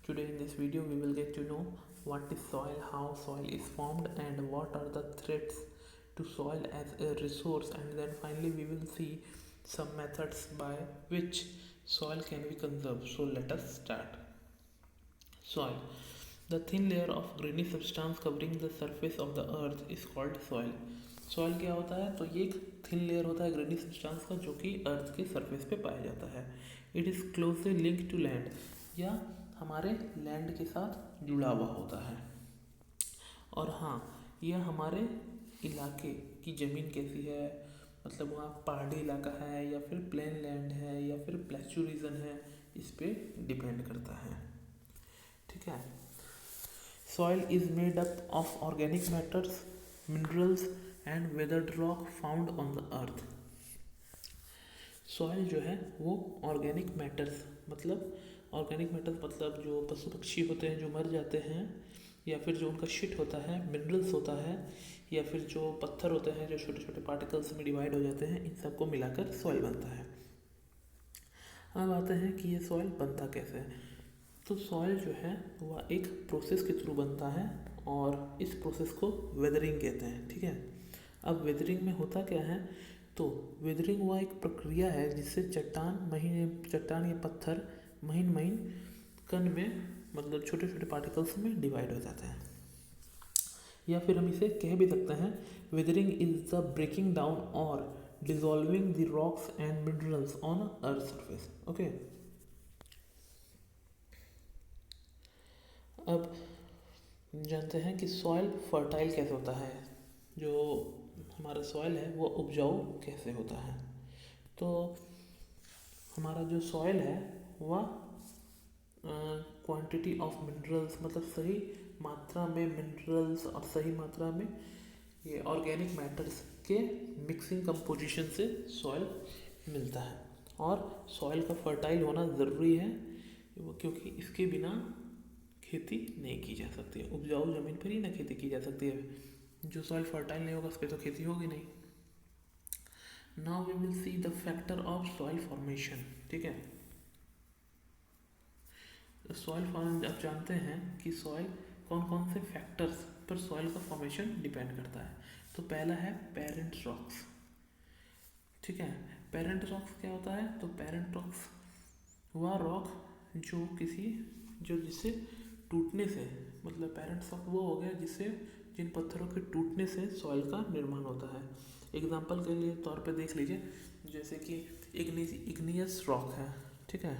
Today in this video we will get to know what is soil, how soil is formed, and what are the threats to soil as a resource, and then finally we will see some methods by which soil can be conserved. So let us start. Soil. The thin layer of grainy substance covering the surface of the earth is called soil. Soil क्या होता है? तो ये एक thin layer होता है granny substance का जो कि अर्थ के सरफेस पे पाया जाता है. It is closely link to land, या हमारे लैंड के साथ जुड़ा हुआ होता है. और हाँ, यह हमारे इलाके की ज़मीन कैसी है, मतलब वहाँ पहाड़ी इलाका है या फिर प्लेन लैंड है या फिर प्लेचू रीजन है, इस पे डिपेंड करता है. ठीक है. Soil is made up of organic matters, minerals and weathered rock found on the earth. Soil जो है वो ऑर्गेनिक मैटर्स मतलब जो पशु पक्षी होते हैं जो मर जाते हैं, या फिर जो उनका शिट होता है, मिनरल्स होता है, या फिर जो पत्थर होते हैं जो छोटे छोटे पार्टिकल्स में डिवाइड हो जाते हैं, इन सबको मिलाकर सॉइल बनता है. अब आते हैं कि ये सॉइल बनता कैसे है. तो सॉइल जो है वह एक प्रोसेस के थ्रू बनता है और इस प्रोसेस को वेदरिंग कहते हैं. ठीक है. अब वेदरिंग में होता क्या है, तो वेदरिंग वह एक प्रक्रिया है जिससे चट्टान या पत्थर महीन महीन कण में, मतलब छोटे छोटे पार्टिकल्स में डिवाइड हो जाते हैं. या फिर हम इसे कह भी सकते हैं, weathering is the breaking down और dissolving the rocks and minerals on earth surface. Okay. अब जानते हैं कि सॉइल फर्टाइल कैसे होता है, जो हमारा सॉइल है वो उपजाऊ कैसे होता है. तो हमारा जो सॉइल है वह क्वांटिटी ऑफ मिनरल्स, मतलब सही मात्रा में मिनरल्स और सही मात्रा में ये ऑर्गेनिक मैटर्स के मिक्सिंग कंपोजिशन से सॉइल मिलता है. और सॉइल का फर्टाइल होना ज़रूरी है, क्योंकि इसके बिना खेती नहीं की जा सकती है. उपजाऊ ज़मीन पर ही ना खेती की जा सकती है. जो सॉइल फर्टाइल नहीं होगा उस पर तो खेती होगी नहीं. Now we will see the factor of soil formation. ठीक है. सॉइल फॉर्म, आप जानते हैं कि सॉइल कौन कौन से फैक्टर्स पर सॉइल का फॉर्मेशन डिपेंड करता है. तो पहला है पेरेंट रॉक्स. ठीक है. पेरेंट रॉक्स क्या होता है? तो पेरेंट रॉक्स वह रॉक जिससे टूटने से, मतलब पेरेंट रॉक वो हो गया जिन पत्थरों के टूटने से सॉइल का निर्माण होता है. एग्जाम्पल के लिए तौर पे देख लीजिए, जैसे कि इग्नियस रॉक है. ठीक है.